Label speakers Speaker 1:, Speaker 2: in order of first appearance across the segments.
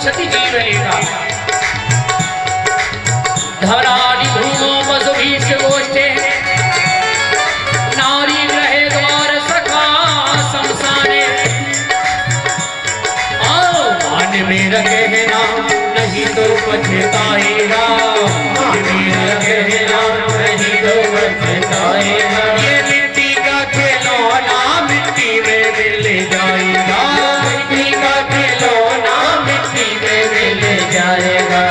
Speaker 1: सती जीवनेका धराणि धूमो वसुभीष्य गोष्ठे नारी रहे द्वार सखा शमशाने। आओ मान मेरा कहना नहीं तो पछताएगा, मान मेरा कहना नहीं तो पछताएगा। ये मिट्टी का खिलौना मिट्टी में मिल जाएगा, मिट्टी का खिलौना मिट्टी में मिल जाएगा।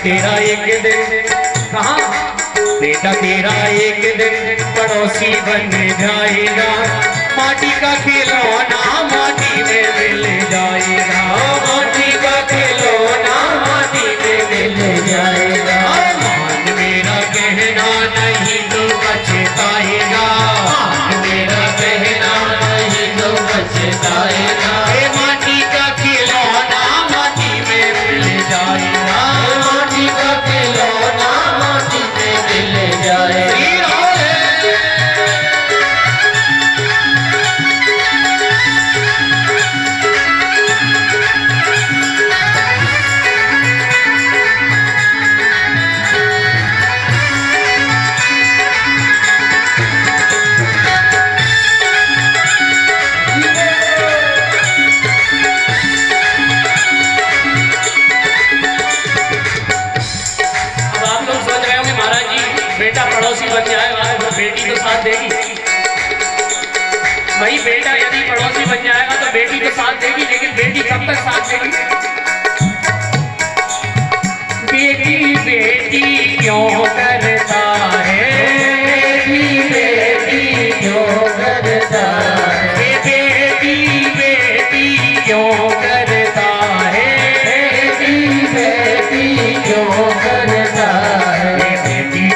Speaker 1: तेरा एक दिन कहा बेटा तेरा एक दिन पड़ोसी बन जाएगा, माटी का खिलौना माटी में मिल जाएगा, माटी का खिलौना माटी में मिल जाएगा। मान मेरा कहना नहीं तो पछताएगा, मान मेरा कहना नहीं तो पछताएगा। माटी का खिलौना माटी में मिल जाएगा, खिलौना माटी में मिल जाएगा। बेटा पड़ोसी बन जाएगा तो बेटी तो साथ देगी भाई। बेटा यदि पड़ोसी बन जाएगा तो बेटी तो साथ देगी, लेकिन बेटी कब तक साथ देगी? बेटी बेटी क्यों करता है, बेटी बेटी क्यों करता है, बेटी बेटी क्यों करता है, बेटी बेटी क्यों करता है। बेटी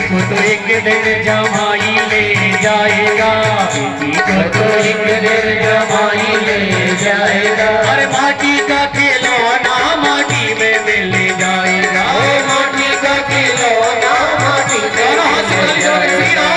Speaker 1: को तो एक दिन जमाई ले जाएगा, बेटी को तो एक दिन जमाई ले जाएगा। अरे माटी का खिलौना माटी में मिल जाएगा, माटी का खिलौना माटी में मिल जाएगा।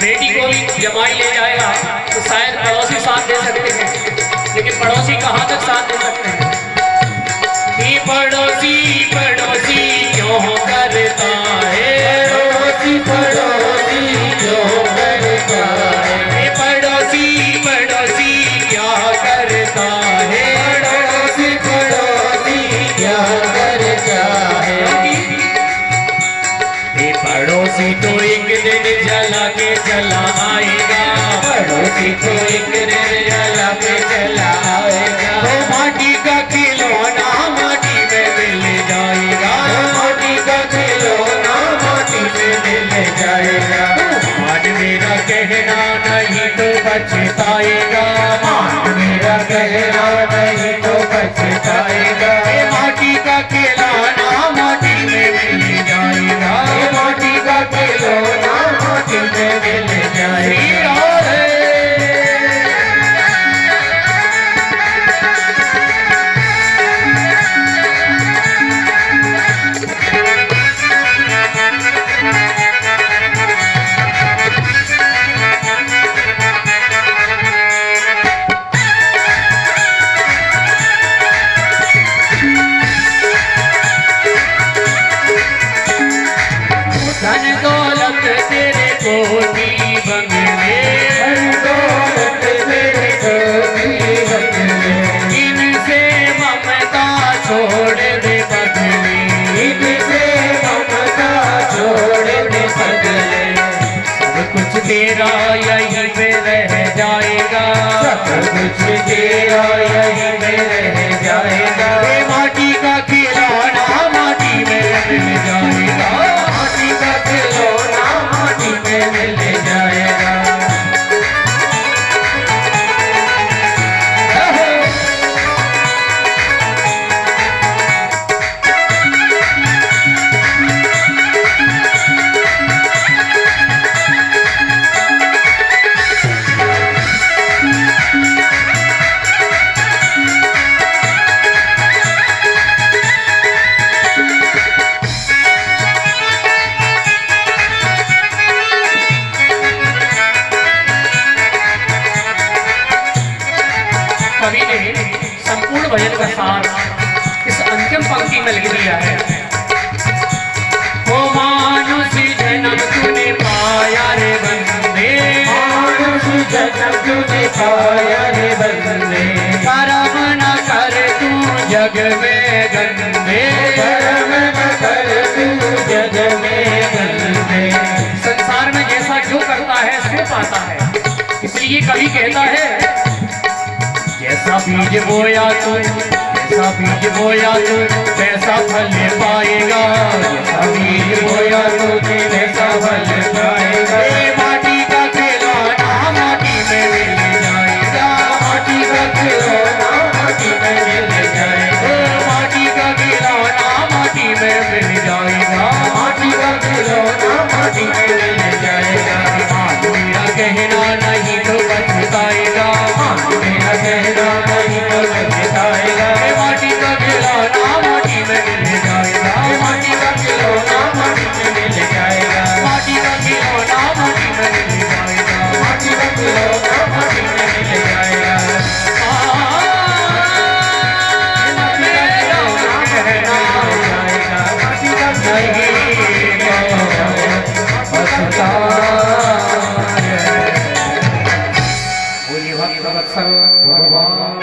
Speaker 1: बेटी को भी जमाई ले जाएगा तो शायद पड़ोसी साथ दे सकते हैं, लेकिन पड़ोसी कहाँ तक साथ दे सकते हैं? ये पड़ोसी पड़ोसी क्यों करता है, पड़ोसी पड़ोसी क्यों करता है, ये पड़ोसी पड़ोसी क्या करता है, पड़ोसी पड़ोसी क्या करता है। ये पड़ोसी तो एक दिन जला के चला आएगा, पड़ोसी तो एक दिन जला के चला आएगा। तो माटी का खिलौना माटी में मिल जाएगा, माटी का खिलौना माटी में मिल जाएगा। मान मेरा कहना नहीं तो पछताएगा, मान मेरा कहना नहीं तो पछताएगा। माटी का खिलौना कुछ तेरा यही में रह जाएगा। ये माटी का खिलौना माटी में मिल जाएगा, माटी का खिलौना माटी में मिल जाएगा। कवि ने संपूर्ण भजन का सार इस अंतिम पंक्ति में लिख दिया है। ओ मानुष जन्म तूने पाया रे बंदे, मानुष जन्म तूने पाया रे बंदे, कर्म न कर तू जग में गंदे, कर्म न कर तू जग में गंदे। संसार में जैसा जो करता है सो पाता है, इसलिए कवि कहता है जैसा बीज बोया तू, जैसा बीज बोया तू वैसा फल पाएगा, जैसा बीज बोया तू वैसा फल पाएगा। माटी का खिलौना माटी में मिल जाएगा, माटी का खिलौना माटी में मिल जाएगा, माटी का खिलौना माटी में मिल जाएगा, माटी का खिलौना माटी में मिल जाएगा। मेरा कहना नहीं तो पछताएगा, मेरा कहना नहीं तो पछताएगा। माटी का खिलौना माटी में मिल जाएगा, माटी का खिलौना माटी में मिल जाएगा, माटी का खिलौना माटी में मिल जाएगा, माटी का खिलौना माटी में मिल जाएगा। माटी का भगवान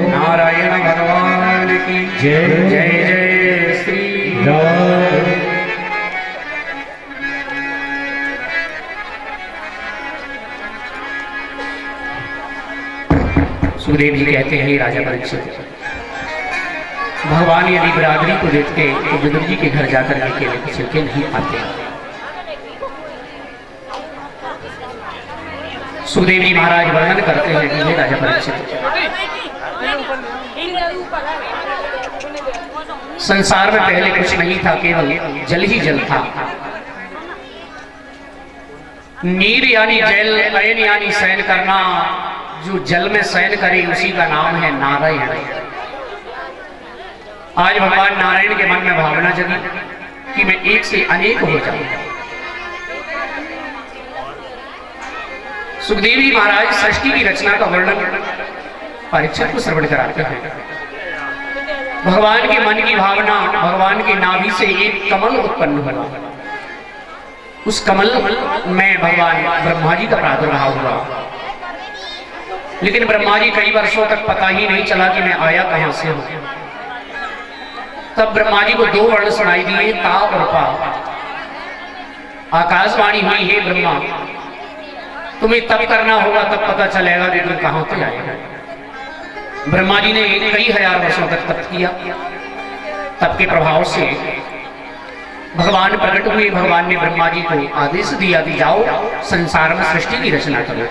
Speaker 1: नारायण भगवान की जय। जय जय श्री राम। सुखदेव जी कहते हैं राजा परीक्षित, भगवान यदि बिरादरी को देखते तो विदुर जी के घर जाकर के केले के छिलके नहीं पाते। सुखदेव जी महाराज वर्णन करते हैं कि हे राजा परीक्षित, संसार में पहले कुछ नहीं था, केवल जल ही जल था। नीर यानी जल, नयन यानी शयन करना, जो जल में शयन करे उसी का नाम है नारायण। आज भगवान नारायण के मन में भावना जगी कि मैं एक से अनेक हो जाऊं। सुखदेव जी महाराज सृष्टि की रचना का वर्णन परीक्षित को श्रवण कराते हैं। भगवान के मन की भावना, भगवान के नाभि से एक कमल उत्पन्न हुआ, उस कमल में भगवान ब्रह्मा जी का प्रादुर्भाव हुआ। लेकिन ब्रह्मा जी कई वर्षों तक पता ही नहीं चला कि मैं आया कहां से हूं। तब ब्रह्मा जी को दो वर्ण सुनाई दिए, ता और पा। आकाशवाणी हुई, हे ब्रह्मा तुम्हें तब करना होगा, तब पता चलेगा कि तुम कहां से आएगा। ब्रह्मा जी ने कई हजार वर्षों तक तप किया। तप के प्रभाव से भगवान प्रकट हुए। भगवान ने ब्रह्मा जी को आदेश दिया कि जाओ संसार में सृष्टि की रचना करो।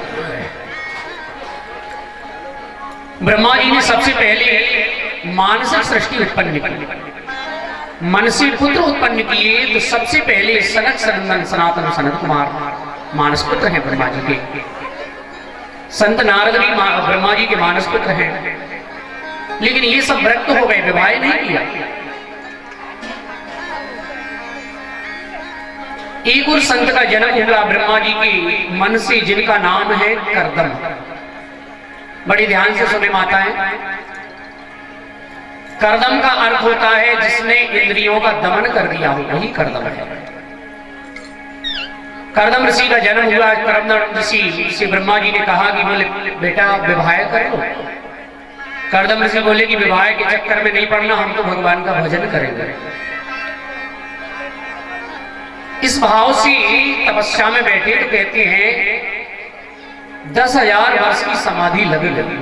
Speaker 1: ब्रह्मा जी ने सबसे पहले मानसिक सृष्टि उत्पन्न की, मन से पुत्र उत्पन्न किए। तो सबसे पहले सनक सनंदन सनातन सनत कुमार मानस पुत्र हैं ब्रह्मा जी के। संत नारद भी ब्रह्मा जी के मानस पुत्र हैं, लेकिन ये सब व्रत हो गए, विवाह नहीं किया। एक और संत का जन्म हुआ ब्रह्मा जी के मन से, जिनका नाम है करदम। बड़ी ध्यान से सुने माताएं, करदम का अर्थ होता है जिसने इंद्रियों का दमन कर दिया हो, वही करदम है। करदम ऋषि का जन्म हुआ। करदम ऋषि से ब्रह्मा जी ने कहा कि बोले बेटा विवाह कर लो। करदम ऋषि बोले कि विवाह के चक्कर में नहीं पड़ना, हम तो भगवान का भजन करेंगे। इस भाव से तपस्या में बैठे तो कहते हैं 10,000 वर्ष की समाधि लगी लगी।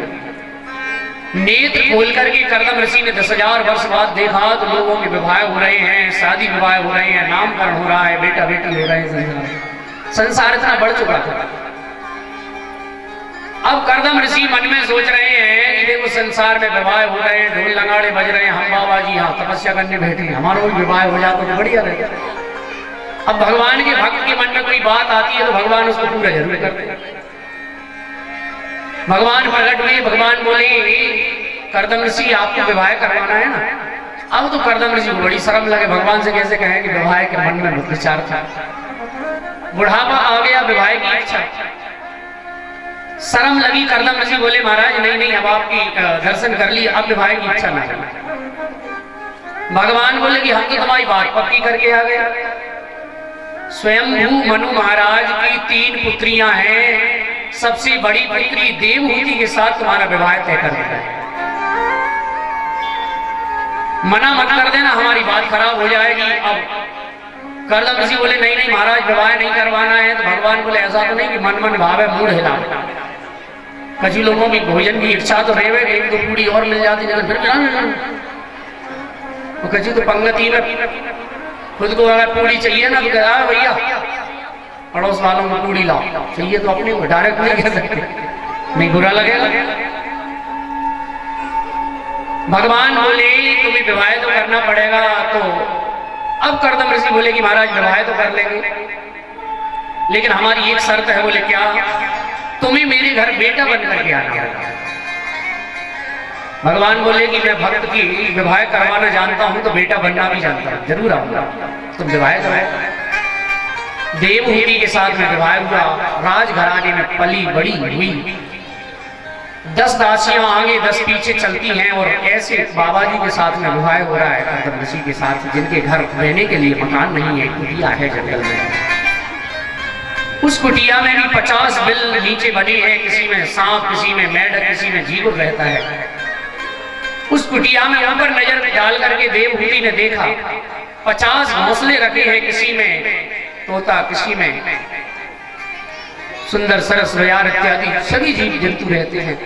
Speaker 1: नेत्र खोल करके करदम ऋषि ने 10,000 वर्ष बाद देखा तो लोगों के विवाह हो रहे हैं, शादी विवाह हो रहे हैं, नामकरण हो रहा है, बेटा बेटी हो रहे हैं। संसार इतना बढ़ चुका था। अब करदम ऋषि मन में सोच रहे हैं कि देखो संसार में विवाह हो रहे हैं, ढोल नगाड़े बज रहे हैं, हम बाबा जी यहाँ तपस्या करने बैठे हैं, हमारा भी विवाह हो जाता तो बढ़िया रहता। अब भगवान के भक्त के मन में कोई बात आती है तो भगवान उसको पूरा जरूर करते हैं। भगवान प्रकट हुए, भगवान बोले करदम ऋषि आपको विवाह करवाना है ना। अब तो करदम ऋषि को बड़ी शर्म लगे, भगवान से कैसे कहें कि विवाह के मन में विचार था। बुढ़ापा आ गया, विवाह की इच्छा, शर्म लगी। करदम ऋषि बोले महाराज नहीं नहीं, अब आपकी दर्शन कर ली, अब विवाह की इच्छा ना करना। भगवान बोले कि हम तो तुम्हारी बात पक्की करके आ गए। स्वयंभू मनु महाराज की 3 पुत्रियां हैं, सबसे बड़ी पुत्री देवहूति के साथ तुम्हारा विवाह तय कर दिया है। मना मत कर देना, हमारी बात खराब हो जाएगी। अब करदम ऋषि बोले नहीं नहीं महाराज, विवाह नहीं करवाना है। तो भगवान बोले ऐसा तो नहीं कि मन मन भावे मूड हिला। कई लोगों की भोजन की इच्छा तो रहे, एक तो पूरी और मिल जाती, तो कई तो पंगति में खुद को अगर पूरी चाहिए ना तो कहा भैया पड़ोस वालों को पूरी लाओ, चाहिए तो अपने को डायरेक्ट नहीं कह सकते, नहीं बुरा लगेगा। भगवान बोले तुम्हें विवाह तो करना पड़ेगा। तो अब करदम ऋषि बोले कि महाराज विवाह तो कर लेंगे, लेकिन हमारी एक शर्त है। बोले क्या? तुम्हें मेरे घर बेटा बन करके आना है। भगवान बोले कि मैं भक्त की विवाह करवाना जानता हूं तो बेटा बनना भी जानता हूं, जरूर आऊंगा। तुम विवाह करो। देवहूति के साथ में विवाह हुआ, राजघराने में पली बड़ी हुई। 10 दासियां आगे 10 पीछे चलती हैं और ऐसे बाबा जी के साथ में विवाह हो रहा है करदम ऋषि के साथ, जिनके घर रहने के लिए मकान नहीं है, कुटिया है जंगल में। उस कुटिया में भी 50 बिल नीचे बने हैं, किसी में सांप, किसी में मेंढक, किसी में जीव रहता है। उस कुटिया में ऊपर नजर डाल करके देवहूति ने देखा 50 घोंसले रखे हैं, किसी में तोता, किसी में सुंदर सरस बयार इत्यादि सभी जीव जंतु रहते हैं।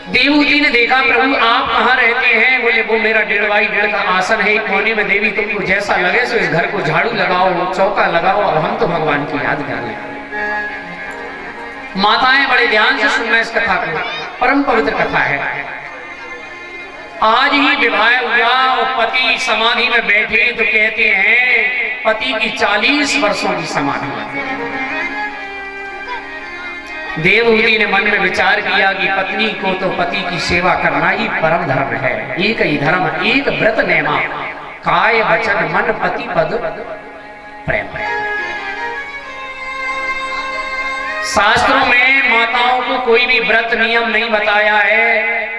Speaker 1: देवहूति ने देखा प्रभु आप कहाँ रहते हैं? बोले वो मेरा 1.5 बाई 1.5 का आसन है कोने में। देवी तुमको जैसा लगे सो इस घर को झाड़ू लगाओ, चौका लगाओ, और हम तो भगवान की याद कर लें। माताएं बड़े ध्यान से सुनना इस कथा को, परम पवित्र कथा है। आज ही विवाह हुआ और पति समाधि में बैठे तो कहते हैं पति की 40 वर्षों की समाधि। देवहूति ने मन में विचार किया कि पत्नी को तो पति की सेवा करना ही परम धर्म है। एक ही धर्म, एक व्रत नेमा, काय वचन मन पति पद प्रेम। शास्त्रों में माताओं को कोई भी व्रत नियम नहीं बताया है।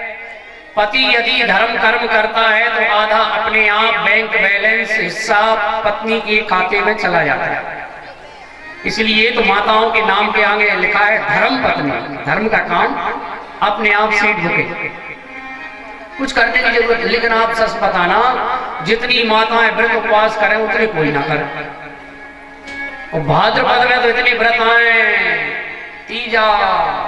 Speaker 1: पति यदि धर्म कर्म करता है तो आधा अपने आप बैंक बैलेंस हिस्सा पत्नी के खाते में चला जाता है। इसलिए तो माताओं के नाम के आगे लिखा है धर्म पत्नी। धर्म का काम अपने आप सीट बुके, कुछ करने की जरूरत है। लेकिन आप सच बताना, जितनी माताएं व्रत उपवास करें उतने कोई ना करे। और भाद्रपद में तो इतने व्रत आए, तीजा,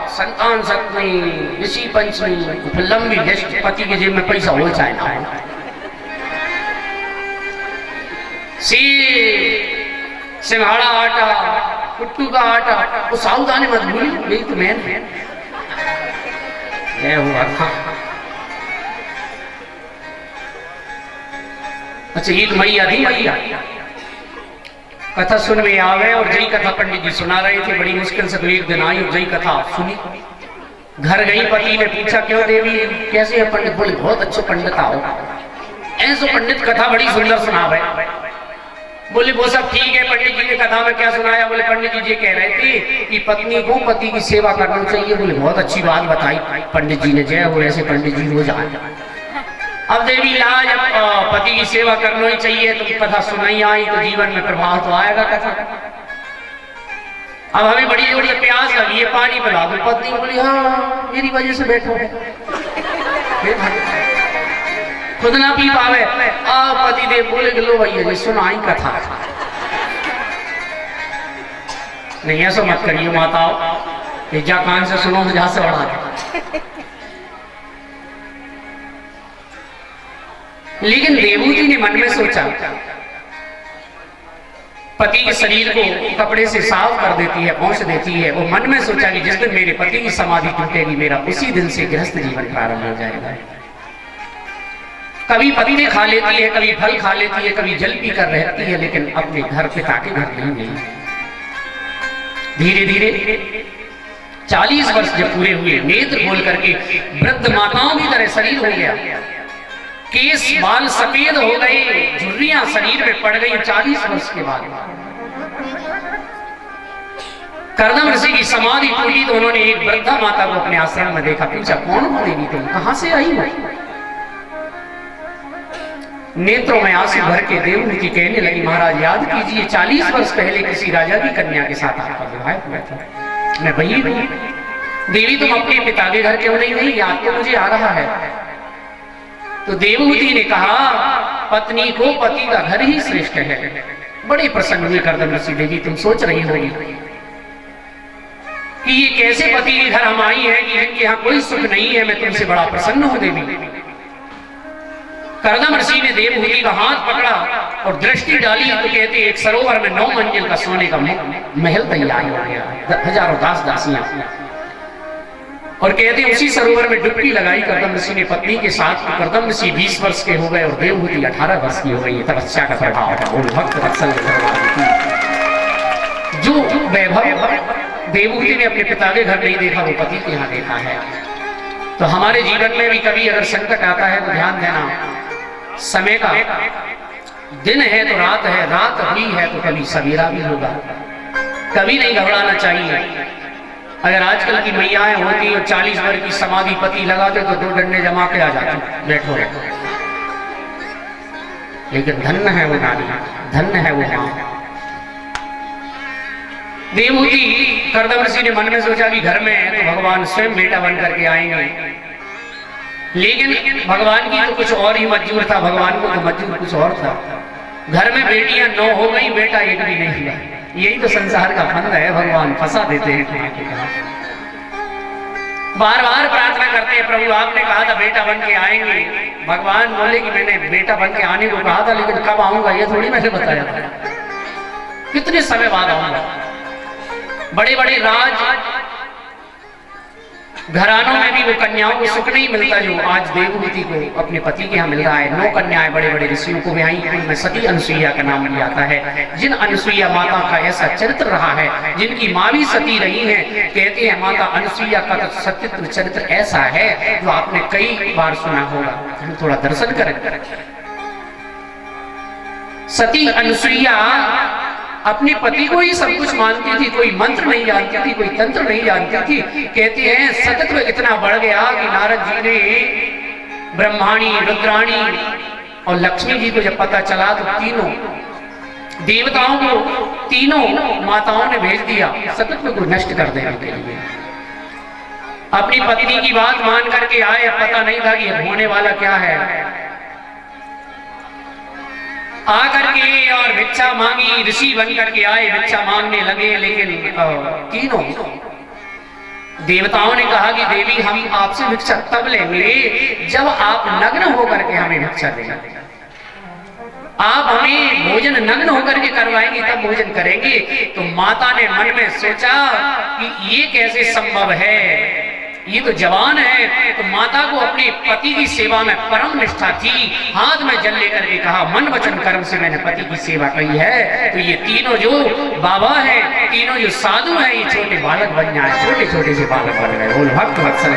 Speaker 1: संतान सप्तमी, ऋषि पंचमी, फिर लंबी लिस्ट। पति के जेब में पैसा हो चाहे ना हो। सिंघाड़ा आटा, कुट्टू का आटा, वो साबुदाने मत भूलिए, यही तो मेन हुआ था। अच्छा एक मैया थी, मैया कथा सुन में आवे और जई कथा पंडित जी सुना रहे थे। बड़ी मुश्किल से तो एक दिन आई और जई कथा सुनी। घर गई, पति ने पूछा क्यों देवी कैसे है पंडित? बोले बहुत अच्छे पंडित आओ। ऐसे पंडित कथा बड़ी सुंदर सुनावे। बोले वो सब ठीक है, पंडित जी ने कथा में क्या सुनाया? बोले पंडित जी ये कह रहे थे कि पत्नी को पति की सेवा करना चाहिए। बोले बहुत अच्छी बात बताई पंडित जी ने, जय हो। ऐसे पंडित जी रोज आए। अब देवी लाज पति की सेवा करना ही चाहिए, तो कथा सुनाई आई तो जीवन में प्रभाव तो आएगा कथा। अब हमें बड़ी जोड़ी प्यास लगी है, पानी पिला दो। पत्नी बोली हाँ मेरी वजह से बैठो, खुद ना पी पावे। पति देव बोले कि लो भैया जी सुनाई कथा।
Speaker 2: नहीं ऐसा मत करिए माताओं, जा कान से सुनो, जहां से बढ़ा। लेकिन देवहूति ने मन में सोचा, पति के शरीर को कपड़े से साफ कर देती है, पहुंच देती है। वो मन में सोचा कि जिस दिन मेरे पति की समाधि टूटेगी, मेरा उसी दिन से गृहस्थ जीवन प्रारंभ हो जाएगा। कभी पत्ते खा लेती है, कभी फल खा लेती है, कभी जल पी कर रहती है, लेकिन अपने घर पिता के घर नहीं गई। धीरे धीरे 40 वर्ष जब पूरे हुए, नेत्र खोल करके वृद्ध माताओं की तरह शरीर हो गया, केस बाल सफेद हो गए, झुर्रियां शरीर में पड़ गई। 40 वर्ष के बाद कर्दम ऋषि की समाधि टूटी तो उन्होंने एक वृद्धा माता को अपने आश्रम में देखा, पूछा कौन हो देवी तुम, कहां से आई हो? नेत्रों में आंसू भर के देवहूति कहने लगी, महाराज याद कीजिए 40 वर्ष पहले किसी राजा की कन्या के साथ आपका विवाह हुआ था, मैं वही हूं। देवी तुम अपने पिता के घर क्यों नहीं गई, याद तो मुझे आ रहा है। तो देवहूति ने कहा, पत्नी को पति का घर ही श्रेष्ठ है। बड़ी प्रसन्न हुई कर्दम ऋषि, देवी तुम सोच रही होगी कि ये कैसे पति के घर हम आई है कि इनके यहाँ कोई सुख नहीं है, मैं तुमसे बड़ा प्रसन्न हूं देवी। कर्दम ऋषि ने देवहूति का हाथ पकड़ा और दृष्टि डाली तो कहते एक सरोवर में 9 मंजिल का सोने का महल तैयार हो गया, हजारों दास दासियां, और कहते उसी सरोवर में डुबकी लगाई कर्दम ऋषि ने पत्नी के साथ। कर्दम ऋषि 20 वर्ष के हो गए और देवहूति 18 वर्ष की हो गई। तपस्या का प्रभाव है, भक्त वत्सल जो वैभव देवहूति ने अपने पिता के घर नहीं देखा, वो पति के यहाँ देखा है। तो हमारे जीवन में भी कभी अगर संकट आता है तो ध्यान देना, समय का दिन है तो रात है, रात हुई है तो कभी सवेरा भी होगा। कभी नहीं घबराना चाहिए। अगर आजकल की मैयाएं होती और 40 वर्ष की समाधि पति लगाते तो 2 डंडे जमा के आ जाते, बैठो। लेकिन धन्य है वो नारी, धन्य है वो मां। देवहूति कर्दम ऋषि ने मन में सोचा कि घर में तो भगवान स्वयं बेटा बन करके आएंगे, लेकिन भगवान की तो कुछ और ही मंजूर था, भगवान को तो मंजूर कुछ और था। घर में बेटियां 9 हो गई, बेटा एक भी नहीं हुआ। यही तो संसार का फंद है, भगवान फंसा देते हैं। बार बार प्रार्थना करते हैं, प्रभु आपने कहा था बेटा बन के आएंगे। भगवान बोले कि मैंने बेटा बन के आने को कहा था, लेकिन कब आऊंगा ये थोड़ी मैंने बताया था, कितने समय बाद आऊंगा। बड़े बड़े राज घरानों में भी वो कन्याओं को सुख नहीं मिलता जो आज देवहूति को अपने पति के यहाँ मिल रहा है। 9 कन्याएं बड़े बड़े ऋषियों को ब्याही, उनमें सती अनुसुईया का नाम लिया जाता है। जिन अनुसुईया माता का ऐसा चरित्र रहा है, जिनकी माँ भी सती रही है, कहते हैं माता अनुसुईया का तो सत्यत्व चरित्र ऐसा है जो आपने कई बार सुना होगा। हम थोड़ा दर्शन करें। सती अनुसुईया अपने पति को ही सब कुछ मानती थी, कोई मंत्र नहीं जानती थी, कोई तंत्र नहीं जानती थी। कहते हैं सतत्व इतना बढ़ गया कि नारद जी ने ब्रह्माणी, रुद्राणी और लक्ष्मी जी को जब पता चला तो तीनों देवताओं को, तीनों माताओं ने भेज दिया सतत्व को नष्ट कर देने के लिए। अपनी पत्नी की बात मान करके आए, पता नहीं था कि होने वाला क्या है। आकर के और भिक्षा मांगी, ऋषि बन करके आए, भिक्षा मांगने लगे। लेकिन तीनों देवताओं ने कहा कि देवी हम आपसे भिक्षा तब लेंगे जब आप नग्न होकर के हमें भिक्षा देंगे। आप हमें भोजन नग्न होकर के करवाएंगे तब भोजन करेंगे। तो माता ने मन में सोचा कि ये कैसे संभव है, ये तो जवान है। तो माता को अपने पति की सेवा में परम निष्ठा थी। हाथ में जल लेकर के कहा, मन वचन कर्म से मैंने पति की सेवा की है। तो ये तीनों जो बाबा है, तीनों जो साधु है, ये छोटे बालक बन जाए। छोटे छोटे से बालक बन गए। बोल भक्त वत्सल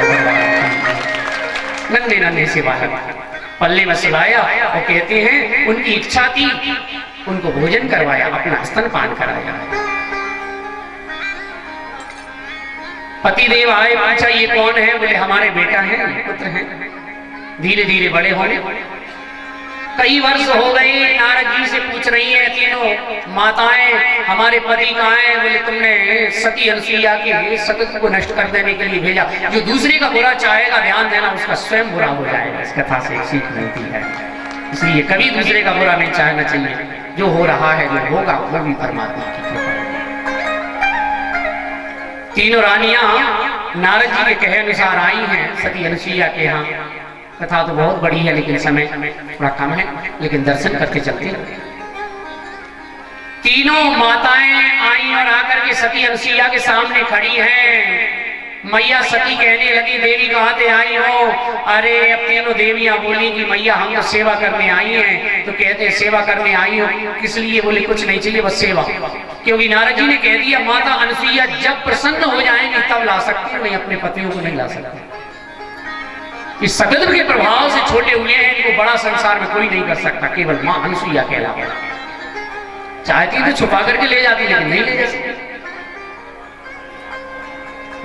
Speaker 2: नन्हे नन्हे से बालक पल्ले में सुलाया। और कहते हैं उनकी इच्छा थी, उनको भोजन करवाया, अपना स्तनपान कराया। पतिदेव आए, पूछा ये कौन है? बोले हमारे बेटा है, पुत्र हैं। धीरे धीरे बड़े होने कई वर्ष हो गए। नारद जी से पूछ रही है तीनों माताएं, हमारे पति कहाँ हैं? बोले तुमने सती अनुसुईया के सतत्व को नष्ट कर देने के लिए भेजा। जो दूसरे का बुरा चाहेगा, ध्यान देना, उसका स्वयं बुरा हो जाएगा। इस कथा से एक सीख मिलती है। इसलिए कभी दूसरे का बुरा नहीं चाहना चाहिए। जो हो रहा है, जो होगा, वो भी परमात्मा की कृपा। तीनों रानियां नारद जी के कहे अनुसार आई हैं सती अनुसुईया के यहाँ। कथा तो बहुत बड़ी है लेकिन समय थोड़ा कम है, लेकिन दर्शन करके चलते हैं। तीनों माताएं आई और आकर के सती अनुसुईया के सामने खड़ी हैं। मैया सती कहने लगी, देवी कहाँ से आई हो? अरे अब तीनों देवियां बोली कि मैया हम तो सेवा करने आई हैं। तो कहते सेवा करने आई हो किस लिए? बोले कुछ नहीं चाहिए बस सेवा। क्योंकि नारद जी ने कह दिया माता अनुसुईया जब प्रसन्न हो जाएंगी तब ला सकती है, नहीं अपने पतियों को नहीं ला सकती। इस सगद के प्रभाव से छोटे हुए हैं, इनको बड़ा संसार में कोई नहीं कर सकता, केवल मां अनुसुईया कहलाती। चाहती तो छुपा करके ले जाती लेकिन नहीं ले जा सकती।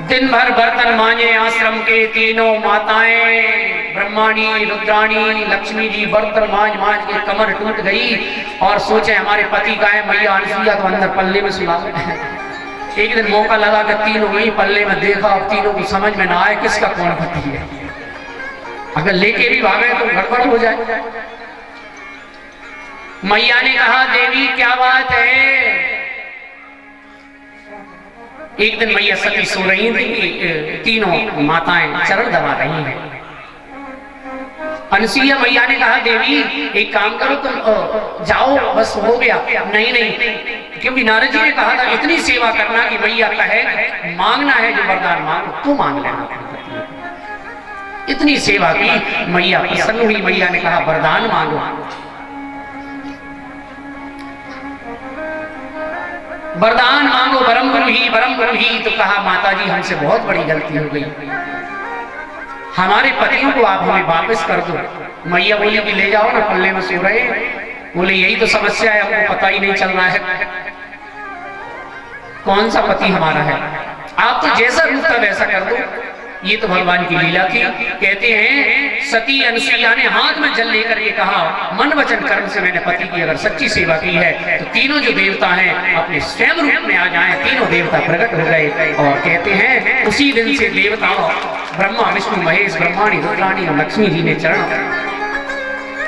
Speaker 2: दिन भर बर्तन मांजे आश्रम के तीनों माताएं, ब्रह्माणी, रुद्राणी, लक्ष्मी जी बर्तन मांज मांज के कमर टूट गई और सोचे हमारे पति का है। मैया अनुसुईया तो अंदर पल्ले में सुला। एक दिन मौका लगा कि तीनों वही पल्ले में देखा, अब तीनों को समझ में ना आए किसका कौन पति है। अगर लेके भी भागे तो गड़बड़ हो जाए। मैया ने कहा देवी क्या बात है? एक दिन मैया सती सो रही थी, तीनों माताएं चरण दबा रही हैं। अनुसुईया मैया ने कहा देवी एक काम करो तुम जाओ बस हो गया। नहीं नहीं, क्योंकि नारद जी ने कहा था इतनी सेवा करना कि मैया कहे मांगना है जो वरदान मांगो तो मांग लेना। इतनी सेवा की, मैया प्रसन्न हुई। मैया ने कहा वरदान मांगो। वरदान मांगो परम गुरु ही परम गुरु ही। तो कहा माता जी हमसे बहुत बड़ी गलती हो गई, हमारे पतियों को आप हमें वापस कर दो। मैया बोली कि ले जाओ ना, पल्ले में सो रहे। बोले यही तो समस्या है, हमको पता ही नहीं चल रहा है कौन सा पति हमारा है। आप तो जैसा रूप था वैसा कर दो। ये तो भगवान की लीला थी। कहते हैं सती अनुसुईया ने हाथ में जल लेकर के कहा मन वचन कर्म से मैंने पति की अगर सच्ची सेवा की है तो तीनों जो देवता हैं अपने स्वयं रूप में आ जाएं। तीनों देवता प्रकट हो गए और कहते हैं उसी दिन से देवताओं ब्रह्मा विष्णु महेश ब्रह्माणी रुद्राणी और लक्ष्मी जी ने चरण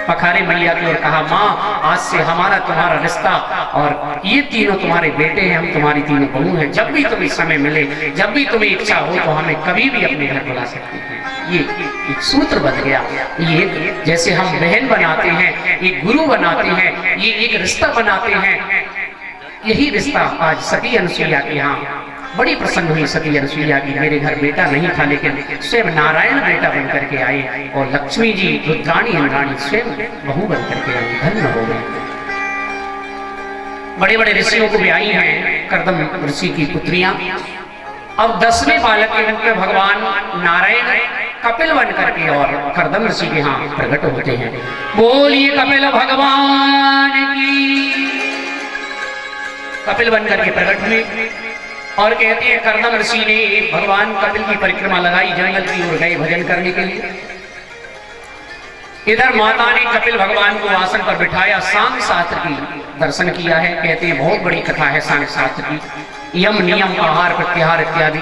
Speaker 2: पखारे मैया की और कहा माँ आज से हमारा तुम्हारा रिश्ता और ये तीनों तुम्हारे बेटे हैं, हम तुम्हारी तीनों बहू हैं। जब भी तुम्हें समय मिले, जब भी तुम्हें इच्छा हो तो हमें कभी भी अपने घर बुला सकती हैं। ये एक सूत्र बन गया। ये जैसे हम बहन बनाते हैं, एक गुरु बनाते हैं, ये एक रिश्ता बनाते हैं। यही रिश्ता आज सती अनुसुईया के यहाँ बड़ी प्रसन्न हुई सती अनुसुईया की। मेरे घर बेटा नहीं था लेकिन स्वयं नारायण बेटा बन करके आए और लक्ष्मी जी रुद्राणी इंद्राणी स्वयं बहू बन करके आई, धन्य हो गए। बड़े बड़े ऋषियों को भी आई हैं, कर्दम ऋषि की पुत्रियां। अब 10वें बालक के रूप में भगवान नारायण कपिल बन करके और कर्दम ऋषि के यहाँ प्रकट होते हैं। बोलिए कपिल भगवान की। कपिल बन करके प्रकट हुए और कहते हैं कर्दम ऋषि ने भगवान कपिल की परिक्रमा लगाई, जंगल की ओर गए भजन करने के लिए। इधर माता ने कपिल भगवान को आसन पर बिठाया, सांख्य शास्त्र की दर्शन किया है। कहते हैं बहुत बड़ी कथा है सांख्य शास्त्र की, यम नियम आहार प्रत्याहार इत्यादि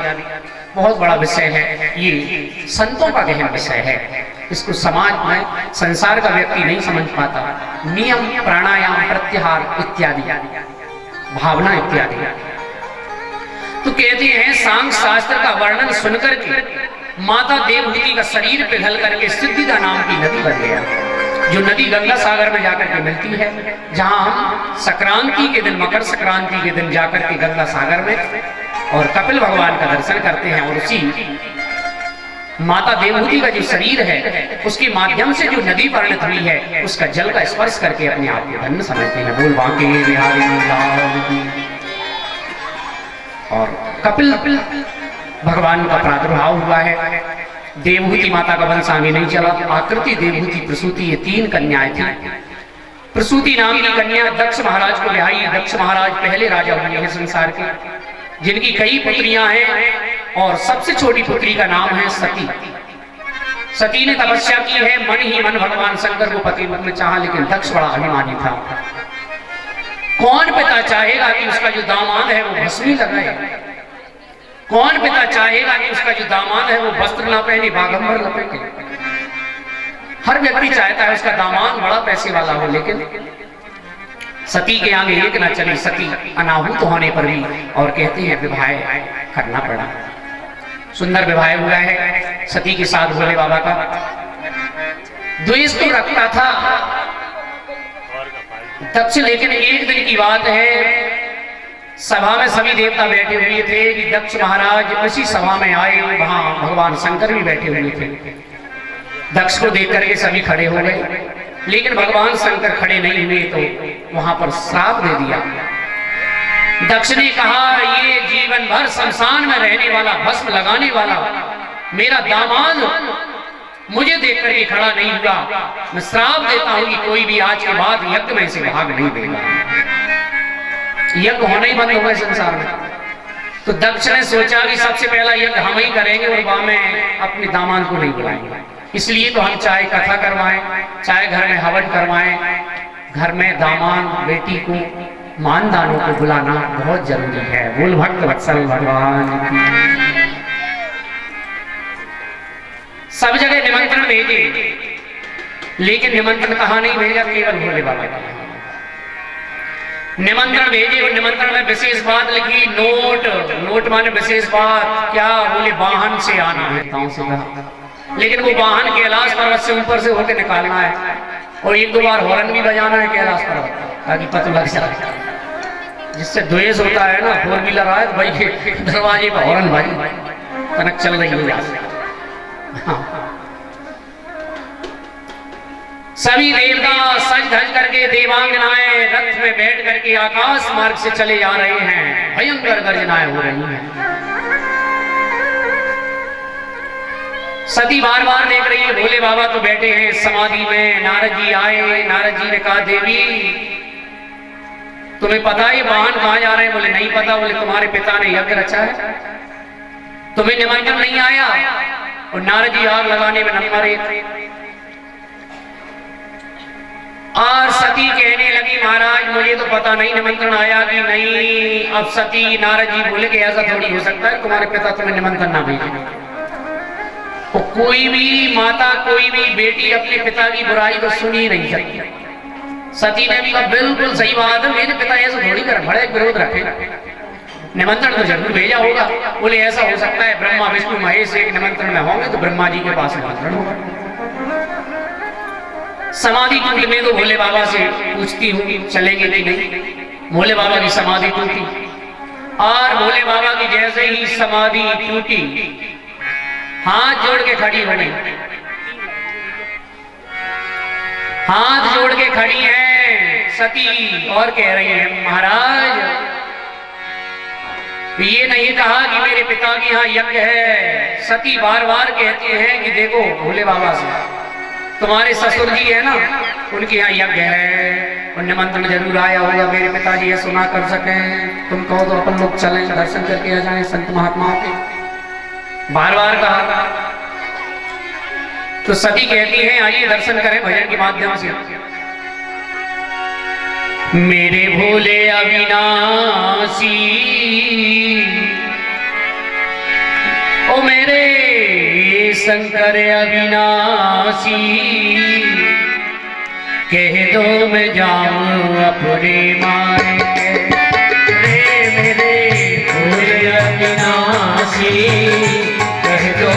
Speaker 2: बहुत बड़ा विषय है। ये संतों का गहन विषय है, इसको समाज में संसार का व्यक्ति नहीं समझ पाता। नियम प्राणायाम प्रत्याहार इत्यादि भावना इत्यादि। तो कहते हैं सांख्य शास्त्र का वर्णन सुनकर के माता देवहूति का शरीर पिघल करके सिद्धिदा नाम की नदी बन गया, जो नदी गंगा सागर में जाकर के मिलती है। जहां हम संक्रांति के दिन, मकर संक्रांति के दिन जाकर के गंगा सागर में और कपिल भगवान का दर्शन करते हैं और उसी माता देवहूति का जो शरीर है उसके माध्यम से जो नदी परिणत हुई है उसका जल का स्पर्श करके अपने आप को धन्य समझते हैं। बोल बांके बिहारी लाल की। और कपिल भगवान का प्रादुर्भाव हुआ है। देवहूति माता का वंश आगे नहीं चला। आकृति, देवहूति, प्रसूति, ये 3 कन्याएं थी। प्रसूति नाम की कन्या दक्ष महाराज को ब्याही। दक्ष महाराज पहले राजा हुए हैं संसार के, जिनकी कई पुत्रियां हैं और सबसे छोटी पुत्री का नाम है सती। सती ने तपस्या की है, मन ही मन भगवान शंकर को पति रूप में चाहा, लेकिन दक्ष बड़ा अभिमानी था। कौन पिता चाहेगा कि उसका जो दामाद है वो भस्मी लगाए? कौन पिता चाहेगा कि उसका जो दामाद है वो वस्त्र ना पहने, बागंबर लपेटे? हर व्यक्ति चाहता है उसका दामाद बड़ा पैसे वाला हो, लेकिन सती के आगे एक ना चली। सती अनाहूत होने पर भी और कहते हैं विवाह करना पड़ा। सुंदर विवाह हुआ है सती के साथ भोले बाबा का। द्वेष तो रखता था दक्ष, लेकिन एक दिन की बात है, सभा में सभी देवता बैठे हुए थे कि दक्ष महाराज उसी सभा में आए, वहां भगवान शंकर भी बैठे हुए थे। दक्ष को देख करके सभी खड़े हो गए, लेकिन भगवान शंकर खड़े नहीं हुए तो वहां पर श्राप दे दिया। दक्ष ने कहा, ये जीवन भर शमशान में रहने वाला, भस्म लगाने वाला मेरा दामाद मुझे देख करके खड़ा नहीं हुआ, मैं श्राप देता हूं कि कोई भी आज के बाद यज्ञ में से भाग नहीं देगा। यज्ञ होना ही बंद होगा संसार में। तो दक्ष ने सोचा कि सबसे पहला यज्ञ हम ही करेंगे और वहां में अपने दामाद को नहीं बुलाएंगे। इसलिए तो हम चाहे कथा करवाएं, चाहे घर में हवन करवाएं, घर में दामाद बेटी को मानदानों को बुलाना बहुत जरूरी है। बोल भक्त वत्सल भगवान की। सब जगह निमंत्रण भेजे, लेकिन निमंत्रण कहाँ नहीं भेजा, केवल भोले बाबा का निमंत्रण भेजे। और निमंत्रण में विशेष बात लिखी, नोट। नोट माने विशेष बात क्या, बोले वाहन से आना है, ताऊ से कहा। लेकिन वो वाहन कैलाश पर्वत से ऊपर से होकर निकालना है, और एक दो बार हॉर्न भी बजाना है कैलाश पर्वत, ताकि पता लग जाए। जिससे द्वेष होता है ना, 4 व्हीलर आए तो भाई दरवाजे पर हॉर्न भाई कनक चल रही है। हाँ। सभी देवता सज धज करके, देवांगनाएं रथ में बैठ करके आकाश मार्ग से चले जा रहे हैं। भयंकर गर्जनाएं हो रही हैं। सती बार बार देख रही है, भोले बाबा तो बैठे हैं समाधि में। नारद जी आए, नारद जी ने कहा, देवी तुम्हें पता है वाहन कहाँ जा रहे हैं? बोले नहीं पता। बोले तुम्हारे पिता ने यज्ञ रचा है, तुम्हें निमंत्रण नहीं आया। और नारद जी आग लगाने में नंबर 1। और सती कहने लगी, महाराज मुझे तो पता नहीं निमंत्रण आया कि नहीं। अब सती नारद जी बोले कि ऐसा थोड़ी हो सकता है तुम्हारे पिता तुम्हें निमंत्रण ना भेजे। तो कोई भी माता, कोई भी बेटी अपने पिता की बुराई तो सुन ही नहीं सकती। सती ने भी कहा बिल्कुल सही बात है, मेरे पिता ऐसा थोड़ी कर बड़े विरोध रखे, निमंत्रण तो जरूर भेजा होगा। बोले ऐसा हो सकता है ब्रह्मा विष्णु महेश एक निमंत्रण में होंगे तो ब्रह्मा जी के पास निमंत्रण होगा। समाधि कुंड में तो भोले बाबा से पूछती हूँ चलेंगे कि नहीं। भोले बाबा की समाधि टूटी, और भोले बाबा की जैसे ही समाधि टूटी, हाथ जोड़ के खड़ी हो गई। हाथ जोड़ के खड़ी है सती और कह रही है, महाराज ये नहीं कहा कि मेरे पिता के यहाँ यज्ञ है। सती बार बार कहती हैं कि देखो भोले बाबा से, तुम्हारे ससुर जी है ना, उनके यहाँ यज्ञ है और निमंत्रण जरूर आया होगा, मेरे पिताजी ये सुना कर सके। तुम कहो तो अपन लोग चलें, दर्शन करके आ जाएं संत महात्माओं के। बार बार कहा तो सती कहती है आइए दर्शन करें भजन के माध्यम से। मेरे भोले अविनाशी, ओ मेरे शंकर अविनाशी, कह दो मैं जाऊं अपने मायके। रे मेरे भोले अविनाशी, कह दो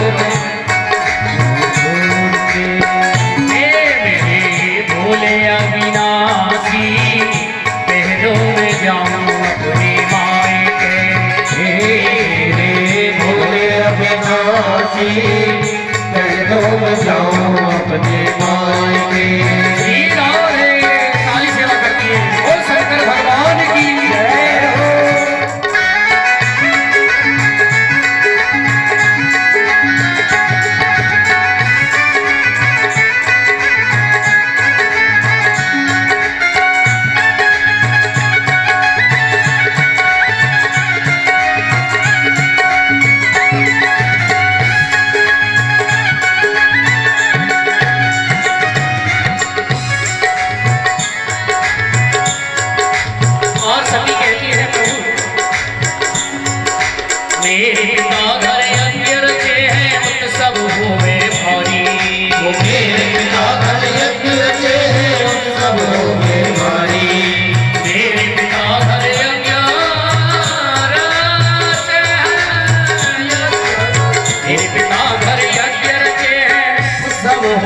Speaker 2: मेरे भोले अविनाशी, कह दो मैं जाऊं अपने मायके। रे भोले अविनाशी, कह दो मैं जाऊं अपने मायके। सारी सेवा करती है और शंकर भगवान की जय हो।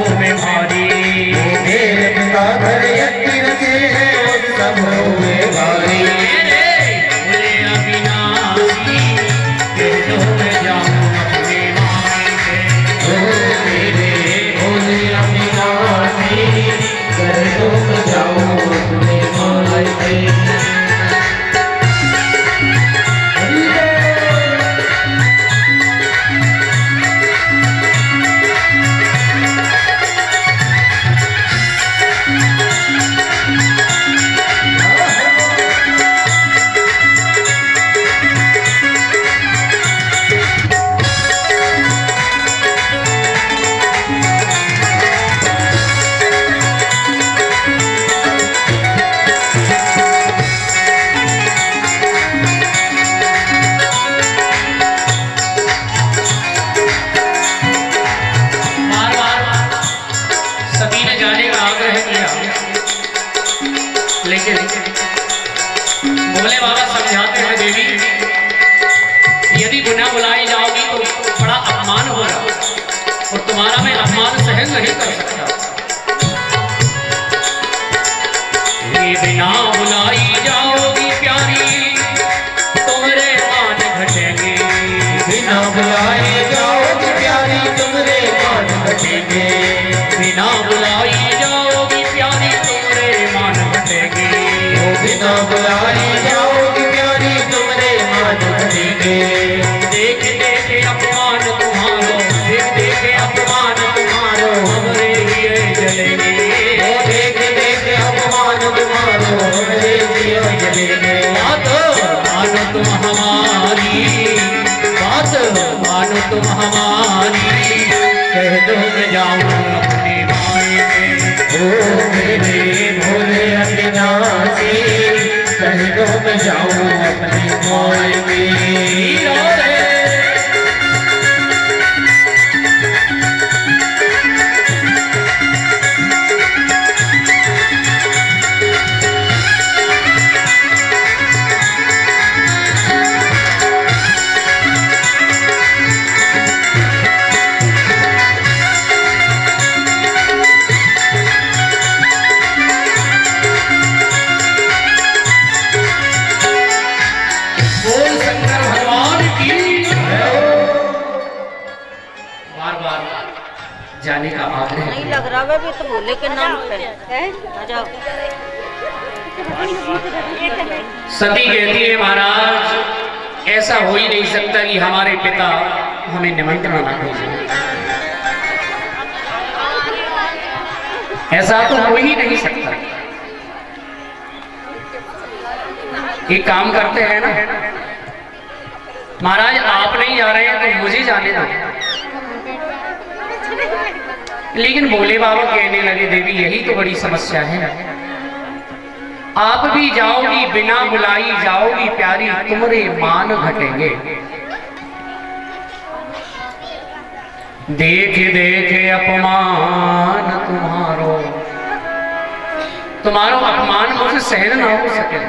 Speaker 1: उत्सवों में भारी।
Speaker 3: मेरे पिता घर यज्ञ रचे हैं उत्सवों में भारी।
Speaker 1: बोले अविनाशी कह दो मैं जाऊं अपने मायके।
Speaker 3: ओ मेरे भोले अविनाशी कह दो मैं जाऊं अपने मायके।
Speaker 2: लेकिन भोले बाबा समझाते हैं देवी, यदि बिना बुलाई जाओगी तो बड़ा अपमान होगा और तुम्हारा मैं अपमान सहन नहीं कर सकता। ये बिना बुलाई जाओगी प्यारी तुम्हारे मान घटेंगे।
Speaker 3: बिना बुलाए जाओगी प्यारी तुम्हारे मान घटेंगे।
Speaker 2: बिना बुलाई जाओगी प्यारी तुम्हारे मान घटेंगे।
Speaker 3: बिना बुलाए जाओगी प्यारी तुम्हारे मान घटेंगे।
Speaker 2: देख देख अपमान तुम्हारो, देख देख अपमान तुम्हारो हमरे लिए जलेंगे।
Speaker 3: देख देख अपमान तुम्हारो हमरे लिए जलेंगे।
Speaker 2: बात मानो तुम हमारी, बात मानो तुम हमारी, कह दो मैं जाऊं अपने मायके।
Speaker 3: ओ मेरे भोले अविनाशी कह दो मैं जाऊं अपने मायके।
Speaker 2: बोल शंकर भगवान की। बार बार जाने का आग्रह
Speaker 4: नहीं लग रहा है भी तो भोले के नाम पे है। आ जाओ।
Speaker 2: सती कहती है महाराज ऐसा हो ही नहीं सकता कि हमारे पिता हमें निमंत्रण ना भेजें। ऐसा तो हो ही नहीं सकता। एक काम करते हैं ना महाराज, आप नहीं जा रहे हैं तो मुझे जाने दो। लेकिन भोले बाबा कहने लगे देवी यही तो बड़ी समस्या है। आप भी जाओगी बिना बुलाई जाओगी प्यारी तुम्हारे मान घटेंगे। देख देख अपमान तुम्हारो, तुम्हारो अपमान मुझे सहन ना हो सके।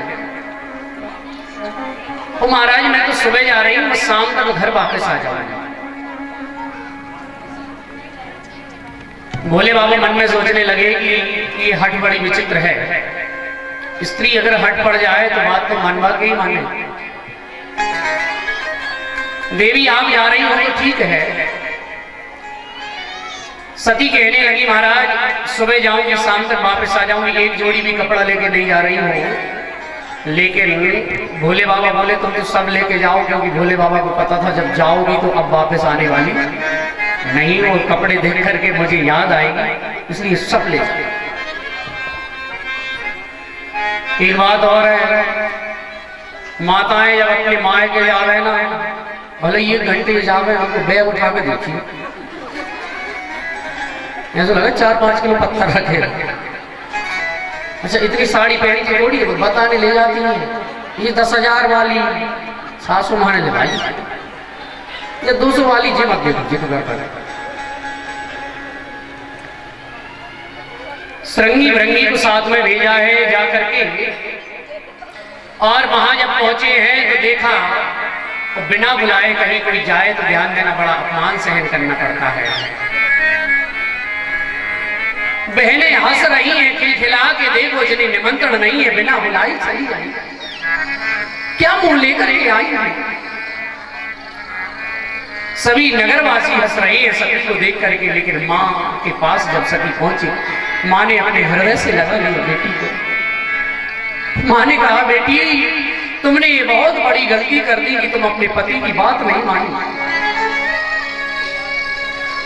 Speaker 2: ओ महाराज मैं तो सुबह जा रही हूँ, मैं शाम तक घर वापस आ जाऊंगा। भोले बाबा मन में सोचने लगे कि ये हट बड़ी विचित्र है। स्त्री अगर हट पड़ जाए तो बात तो मनवा के ही माने। देवी आप जा रही हो तो ठीक है। सती कहने लगी महाराज सुबह जाऊंगी शाम तक वापस आ जाऊंगी, एक जोड़ी भी कपड़ा लेके नहीं जा रही हूँ। लेकिन भोले बाबा बोले तुम तो सब लेके जाओ, क्योंकि भोले बाबा को पता था जब जाओगी तो अब वापस आने वाली नहीं। वो कपड़े देख करके मुझे याद आएगी, इसलिए सब ले जाओ। एक बात और है, माताएं जब अपने माए के जावे ना, भले ये घंटे जावे हमको बैग उठा के देखिए, ऐसा लगा 4-5 किलो पत्थर रखे। अच्छा इतनी साड़ी पहनी थी थोड़ी बताने ले जाती है। ये 10,000 वाली सासू माँ ने भाई, ये 200 वाली जी मत देखो जी। श्रृंगी भृंगी को साथ में भेजा है जाकर के, और वहां जब पहुंचे हैं तो देखा तो बिना बुलाए कहीं कोई जाए तो ध्यान देना, बड़ा अपमान सहन करना पड़ता है। बहनें हंस रही हैं, खिलखिला के देखो जिन्हें निमंत्रण नहीं है, बिना बुलाई चली आई। क्या मुंह लेकर के आई है? सभी नगरवासी हंस रहे हैं सती को देख करके, लेकिन माँ के पास जब सती पहुंची, माँ ने अपने हृदय से लगा लिया बेटी को। माँ ने कहा, बेटी तुमने ये बहुत बड़ी गलती कर दी कि तुम अपने पति की बात नहीं मानी।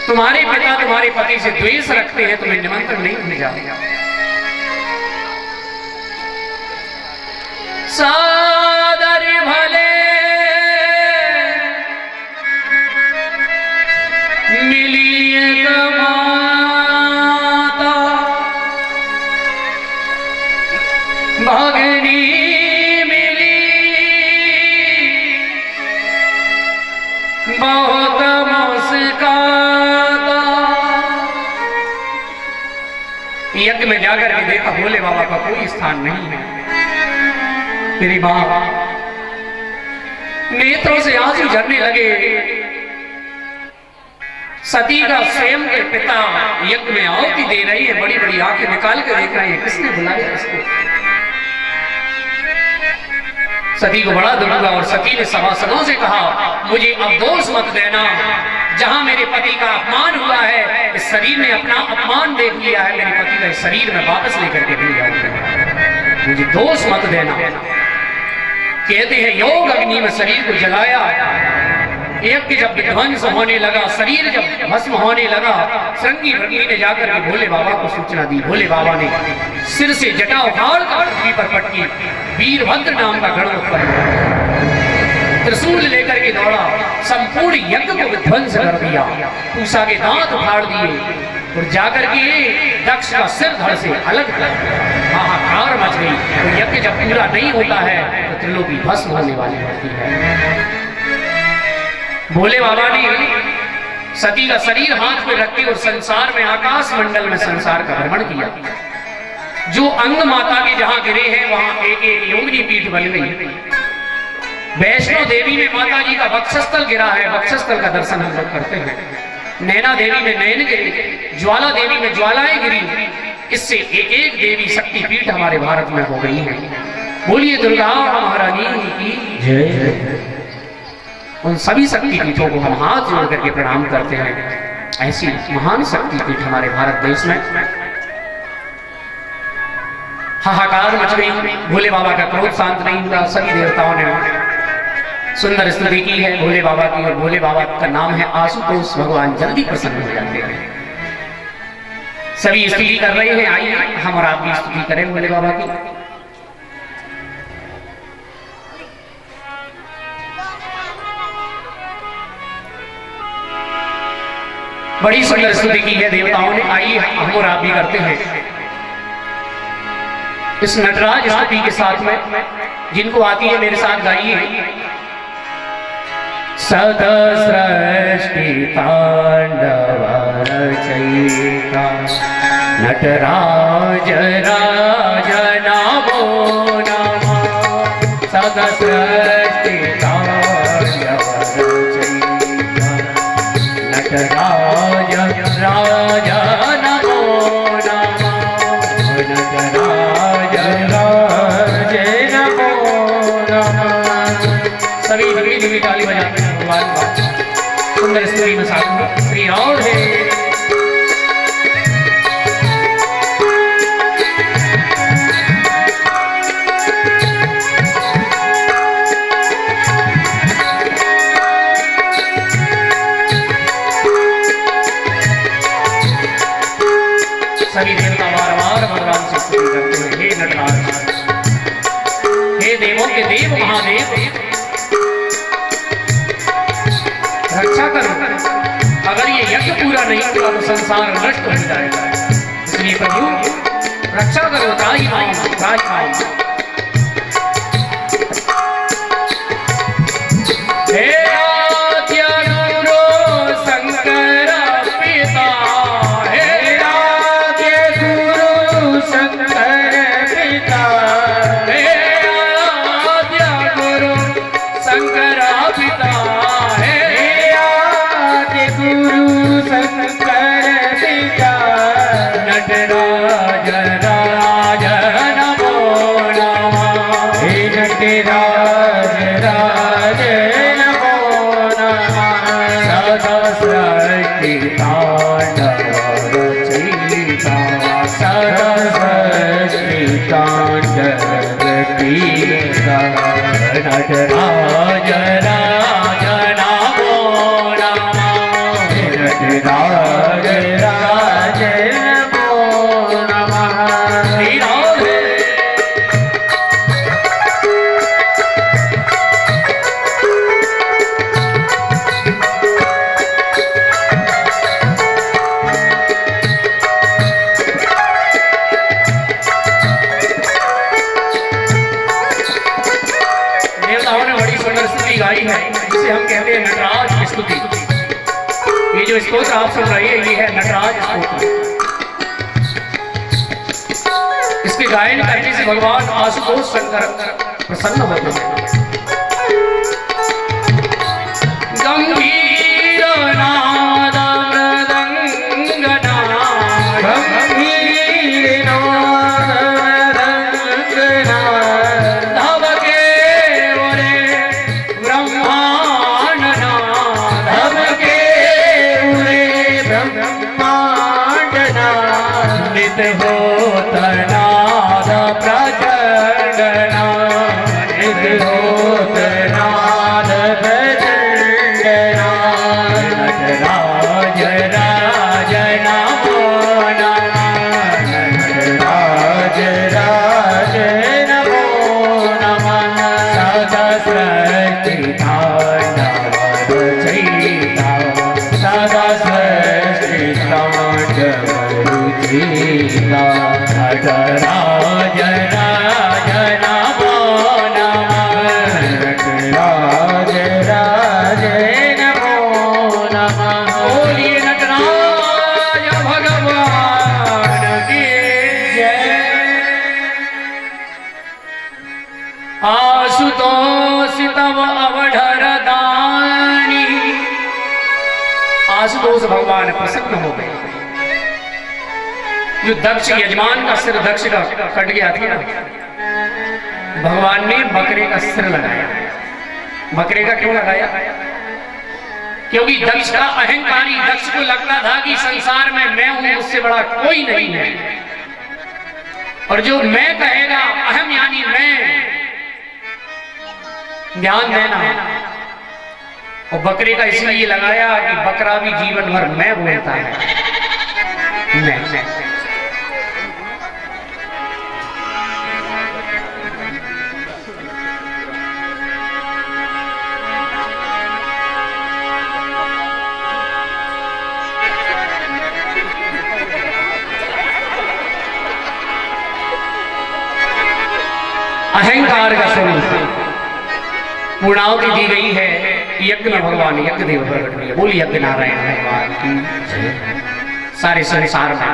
Speaker 2: तुम्हारे पिता तुम्हारे पति से द्वेष रखते हैं, तुम्हें निमंत्रण नहीं भेजा। सादर भले मिली माता भगनी मिली बहुत मुस्काता। यज्ञ में जाकर के देखा भोले बाबा का कोई स्थान नहीं है। मेरी मां नेत्रों से आंसू झरने लगे। सती का स्वयं के पिता यज्ञ में आहुति दे रही है, बड़ी बड़ी आंखें निकाल कर देख रहे हैं, किसने बुलाया इसको? सती को बड़ा दुख हुआ और सती ने सभासदों से कहा, मुझे अब दोष मत देना, जहां मेरे पति का अपमान हुआ है, इस शरीर ने अपना अपमान देख लिया है, मेरे पति का इस शरीर में वापस लेकर के नहीं जाऊंगा, मुझे दोष मत देना। कहते हैं योग अग्नि में शरीर को जलाया, यज्ञ जब विध्वंस होने लगा, शरीर जब भस्म होने लगा, श्रृंगी भृंगी ने जाकर के भोले बाबा को सूचना दी। भोले बाबा ने सिर से जटा उखाड़ कर पृथ्वी पर पटकी, वीरभद्र नाम का गण उत्पन्न हुआ, त्रिशूल लेकर के दौड़ा, संपूर्ण यज्ञ को विध्वंस कर दिया, पूषा के दांत उखाड़ दिए और जाकर के दक्ष का सिर धड़ से अलग कर हाहाकार मच गई। तो यज्ञ जब पूरा नहीं होता है तो त्रिलोकी भस्म होने वाली होती है। भोले बाबा ने सती का शरीर हाथ में रख के और संसार में, आकाश मंडल में संसार का भ्रमण किया। जो अंग माता के जहां गिरे हैं वहां एक एक योगिनी पीठ बन गई। वैष्णो देवी में माता जी का वक्षस्थल गिरा है, वक्षस्थल का दर्शन हम लोग करते हैं। नैना देवी में नयन गिरे, ज्वाला देवी में ज्वालाएं गिरी। इससे एक एक देवी शक्ति पीठ हमारे भारत में हो गई है। बोलिए दुर्गा महारानी की जय। उन सभी शक्ति पीठों को हम हाथ जोड़ करके प्रणाम करते हैं। ऐसी महान शक्ति पीठ हमारे भारत देश में। हाहाकार मच गई, भोले बाबा का क्रोध शांत नहीं हुआ। सभी देवताओं ने सुंदर स्तुति की है भोले बाबा की, और भोले बाबा का नाम है आशुतोष, भगवान जल्दी प्रसन्न हो जाते हैं। सभी स्तुति कर रहे हैं, आइए हम और आप भी स्तुति करें भोले बाबा की। बड़ी सुंदर स्तुति की है देवताओं ने, आइए हम और आप भी करते हैं। इस नटराज स्तुति के साथ में जिनको आती है मेरे साथ गाइए। सदा सृष्टि तांडव रचयिता नटराज राज नमो नमः। सदा सृष्टि तांडव रचयिता नटराज राज नमो नमः। नटराज राज नमो नमः। सभी धीमी धीमी ताली बजाते हैं भगवान का सुंदर स्तुति में साथ में श्री राम है। सभी देवता बार बार भगवान से स्तुति करते हैं, हे नटराज, हे देवों के देव महादेव, रक्षा करो। अगर ये यज्ञ पूरा नहीं हुआ तो संसार नष्ट हो जाएगा, इसलिए प्रभु रक्षा करो। ताई मां राज मां। हे आद्य गुरु शंकर पिता, हे आद्य गुरु शंकर पिता, हे आद्य गुरु शंकर पिता, गुरु शंकर पिता
Speaker 1: नटराज राज नमो नमः। हे नटराज राज नमो नमः। सदा सृष्टि तांडव रचयिता, सदा सृष्टि तांडव रचयिता। नटराज राज नमो नमः। नटराज राज नमो नमः। श्री राधे। देवताओं ने बड़ी सुंदर स्तुति गाई है, जिसे हम कहते हैं नटराज की स्तुति। ये जो स्तोत्र आप सुन रहे हैं, ये है नटराज स्तोत्र। इसके गायन करने से भगवान आशुतोष शंकर प्रसन्न होते हैं। गंभीर नाद मृदंग नाद, गंभीर नाद मृदंग नाद, धबके उरे ब्रह्मांड नाद, धबके उरे ब्रह्मांड नाद। नित होत नाद प्रचंड नाद, नित होत नाद प्रचंड नाद। नटराज राज नमो नमः। नटराज राज नमो नमः। सदा सृष्टि तांडव रचयिता, सदा सृष्टि तांडव रचयिता। नटराज राज नमो नमः। नटराज राज नमो नमः। बोलिए नटराज भगवान की जय। आशुतोष तव अवधर दानी। आशुतोष भगवान प्रसन्न हो गए। जो दक्ष यजमान का सिर दक्ष का कट गया था ना, भगवान ने बकरे का सिर लगाया। बकरे का क्यों लगाया? क्योंकि दक्ष का अहंकारी दक्ष को लगता था कि संसार में मैं हूं, उससे बड़ा कोई नहीं है। और जो मैं कहेगा, अहम यानी मैं, ध्यान देना। और बकरे का इसलिए लगाया कि बकरा भी जीवन भर मैं बोलता है। मैं अहंकार का स्वरूप पूर्णाहुति दी गई है यज्ञ में। भगवान यज्ञ देव प्रकट हुए। बोली यज्ञ नारायण भगवान की। सारे संसार में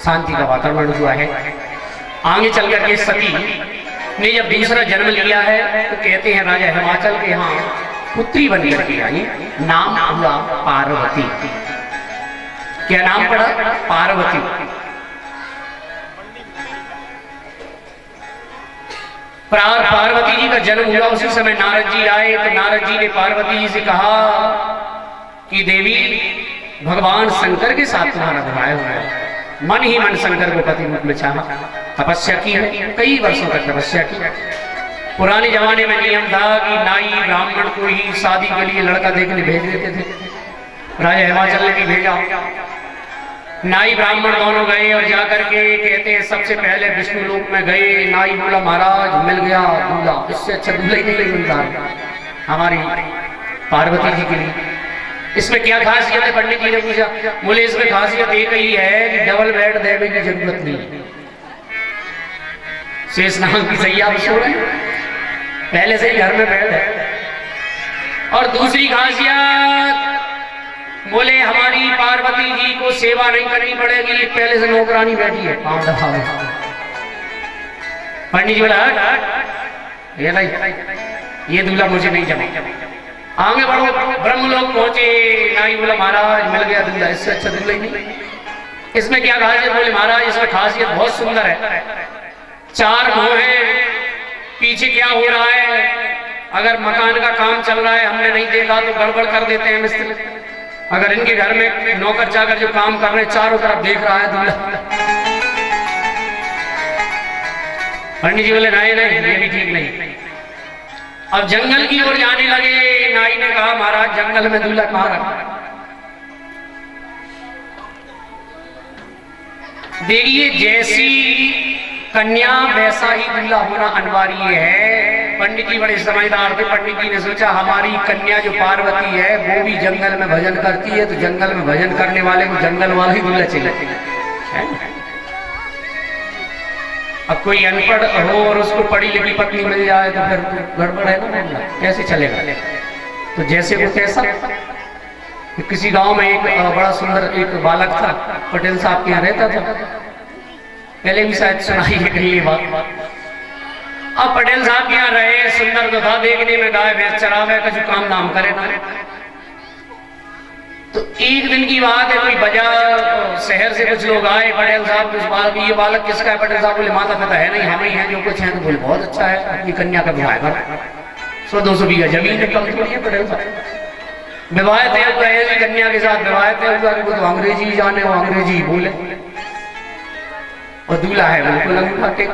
Speaker 1: शांति का वातावरण हुआ है। आगे चल करके सती ने जब दूसरा जन्म लिया है तो कहते हैं राजा हिमाचल के यहाँ पुत्री बन करके आई। नाम हुआ पार्वती। क्या नाम पड़ा? पार्वती। पार्वती जी का जन्म हुआ, उसी समय नारद जी आए। तो नारद जी ने पार्वती जी से कहा कि देवी, भगवान शंकर के साथ तुम्हारा विवाह हुआ है। मन ही मन शंकर को पति रूप में चाहा, तपस्या की है, कई वर्षों तक तपस्या की। पुराने जमाने में नियम था कि नाई ब्राह्मण को ही शादी के लिए लड़का देखने भेज देते थे। राजा हिमाचल ने भी भेजा। नाई ब्राह्मण दोनों गए और जाकर के कहते हैं सबसे पहले विष्णु लोक में गए। नाई बोला महाराज मिल गया दूल्हा, इससे अच्छा दूल्हा ही नहीं मिलता हमारी पार्वती जी के लिए। इसमें क्या खासियत है? पंडित जी ने पूछा। बोले इसमें खासियत एक ही है कि डबल बेड देने की जरूरत नहीं। शेषनाग की सैया सो रहे, पहले से ही घर में बेड है। और दूसरी खासियत, बोले हमारी पार्वती जी को सेवा नहीं करनी पड़ेगी, पहले से नौकरानी बैठी है। पंडित जी बोला ये दूल्हा मुझे नहीं जमा। आगे बढ़ो, ब्रह्मलोक पहुंचे। नाई बोला महाराज मिल गया दूल्हा, इससे अच्छा दूल्हा ही नहीं।
Speaker 2: इसमें क्या खासियत? बोले महाराज इसमें खासियत बहुत सुंदर है। 4 भों हैं, पीछे क्या हो रहा है, अगर मकान का काम चल रहा है हमने नहीं देखा तो गड़बड़ कर देते हैं मिस्त्री। अगर इनके घर में नौकर चाकर जो काम कर रहे हैं चारों तरफ देख रहा है दूल्हा। पंडित जी बोले नहीं नहीं ये भी ठीक नहीं। अब जंगल की ओर जाने लगे। नाई ने कहा महाराज जंगल में दूल्हा कहाँ रखा? देखिए जैसी कन्या वैसा ही दूल्हा होना अनिवार्य है। पंडित जी बड़े समझदार थे। पंडित जी ने सोचा हमारी कन्या जो पार्वती है वो भी जंगल में भजन करती है, तो जंगल में भजन करने वाले को जंगल वाला ही दूल्हा चाहिए। अब कोई अनपढ़ हो और उसको पढ़ी लिखी पत्नी मिल जाए तो फिर गड़बड़ है ना मामला, कैसे चलेगा? तो जैसे वो कैसा, किसी गांव में एक बड़ा सुंदर एक बालक था, पटेल साहब के यहाँ रहता था। पहले भी शायद सुनाई है कहीं ये बात। अब पटेल साहब के यहाँ रहे, सुंदर तो था देखने में, गाय भैंस चरावे का जो काम नाम करे ना। तो एक दिन की बात है, कोई बाजार शहर से कुछ लोग आए, पटेल साहब ये बालक किसका है? पटेल साहब बोले माता पिता है नहीं, हम ही हैं जो कुछ है। तो बोले बहुत अच्छा है, अपनी कन्या का विवाह कर 100-200 बीघा जमीन है, कम थोड़ी है। पटेल साहब विवाह तय हुआ है, कन्या के साथ विवाह तय हुआ। वो तो अंग्रेजी जाने, वो अंग्रेजी बोले और दूल्हा है बिल्कुल अंगूठा टेक।